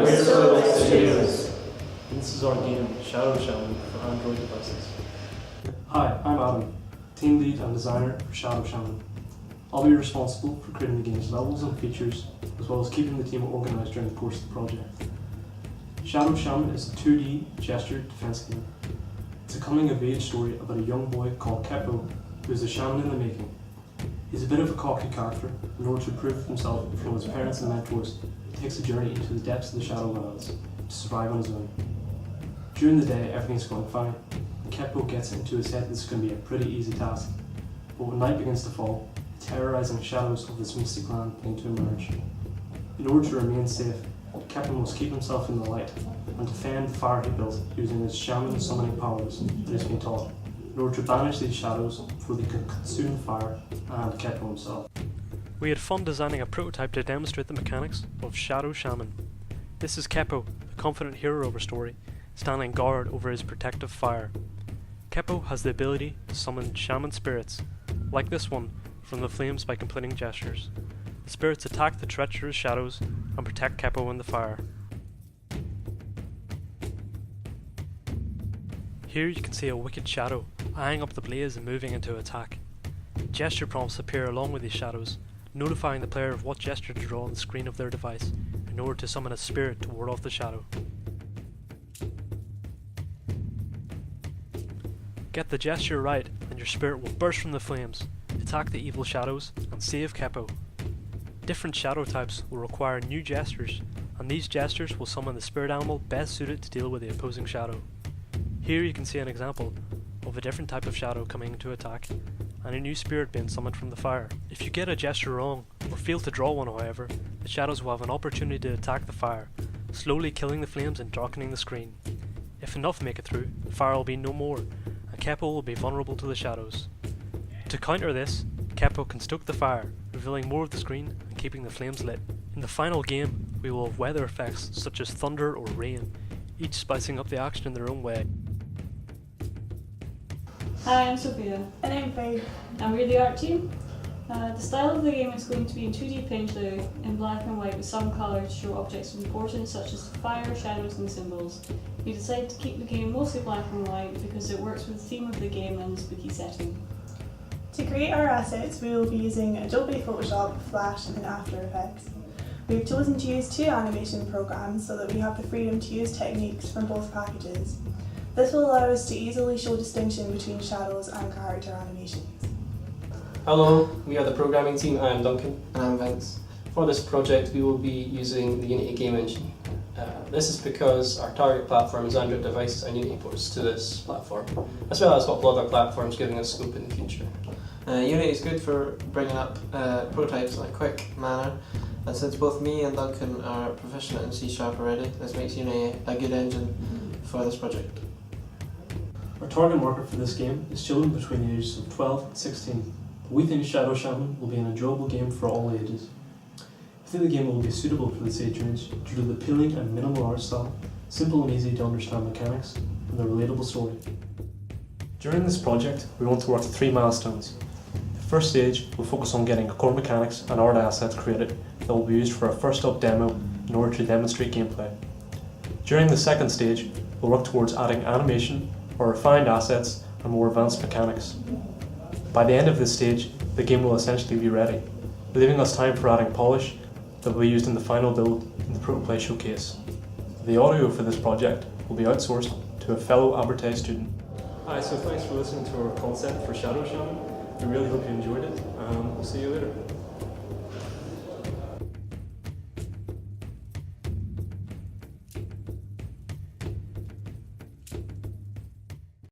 Studios. And this is our game, Shadow Shaman, for Android devices. Hi, I'm Adam, team lead and designer for Shadow Shaman. I'll be responsible for creating the game's levels and features, as well as keeping the team organised during the course of the project. Shadow Shaman is a 2D gesture defense game. It's a coming-of-age story about a young boy called Keppo, who is a shaman in the making. He's a bit of a cocky character. In order to prove himself in front of his parents and mentors, he takes a journey into the depths of the Shadowlands to survive on his own. During the day, everything's going fine, and Keppo gets it into his head that this is going to be a pretty easy task. But when night begins to fall, the terrorising shadows of this mystic land begin to emerge. In order to remain safe, Keppo must keep himself in the light and defend the fire he built using his shaman summoning powers that he's been taught, in order to banish these shadows before they could consume the fire and Keppo himself. We had fun designing a prototype to demonstrate the mechanics of Shadow Shaman. This is Keppo, the confident hero of our story, standing guard over his protective fire. Keppo has the ability to summon shaman spirits, like this one, from the flames by completing gestures. The spirits attack the treacherous shadows and protect Keppo in the fire. Here you can see a wicked shadow eyeing up the blaze and moving into attack. Gesture prompts appear along with these shadows, notifying the player of what gesture to draw on the screen of their device in order to summon a spirit to ward off the shadow. Get the gesture right and your spirit will burst from the flames, attack the evil shadows and save Keppo. Different shadow types will require new gestures, and these gestures will summon the spirit animal best suited to deal with the opposing shadow. Here you can see an example of a different type of shadow coming into attack, and a new spirit being summoned from the fire. If you get a gesture wrong, or fail to draw one however, the shadows will have an opportunity to attack the fire, slowly killing the flames and darkening the screen. If enough make it through, the fire will be no more, and Keppo will be vulnerable to the shadows. To counter this, Keppo can stoke the fire, revealing more of the screen and keeping the flames lit. In the final game, we will have weather effects such as thunder or rain, each spicing up the action in their own way. Hi, I'm Sophia. And I'm Faye. And we're the art team. The style of the game is going to be in 2D paint layout in black and white with some colour to show objects of importance such as fire, shadows and symbols. We decided to keep the game mostly black and white because it works with the theme of the game and the spooky setting. To create our assets, we will be using Adobe Photoshop, Flash and After Effects. We've chosen to use two animation programs so that we have the freedom to use techniques from both packages. This will allow us to easily show distinction between shadows and character animations. Hello, we are the programming team. I'm Duncan. And I'm Vince. For this project we will be using the Unity game engine. This is because our target platform is Android devices and Unity ports to this platform, as well as a couple other platforms giving us scope in the future. Unity is good for bringing up prototypes in a quick manner, and since both me and Duncan are proficient in C# already, this makes Unity a good engine for this project. Our target market for this game is children between the ages of 12 and 16. We think Shadow Shaman will be an enjoyable game for all ages. I think the game will be suitable for this age range due to the appealing and minimal art style, simple and easy to understand mechanics, and the relatable story. During this project, we want to work to 3 milestones. The first stage will focus on getting core mechanics and art assets created that will be used for a first up demo in order to demonstrate gameplay. During the second stage, we'll work towards adding animation or refined assets and more advanced mechanics. By the end of this stage, the game will essentially be ready, leaving us time for adding polish that will be used in the final build in the Protoplay showcase. The audio for this project will be outsourced to a fellow advertised student. Hi, so thanks for listening to our concept for Shadow Shaman. We really hope you enjoyed it, and we'll see you later.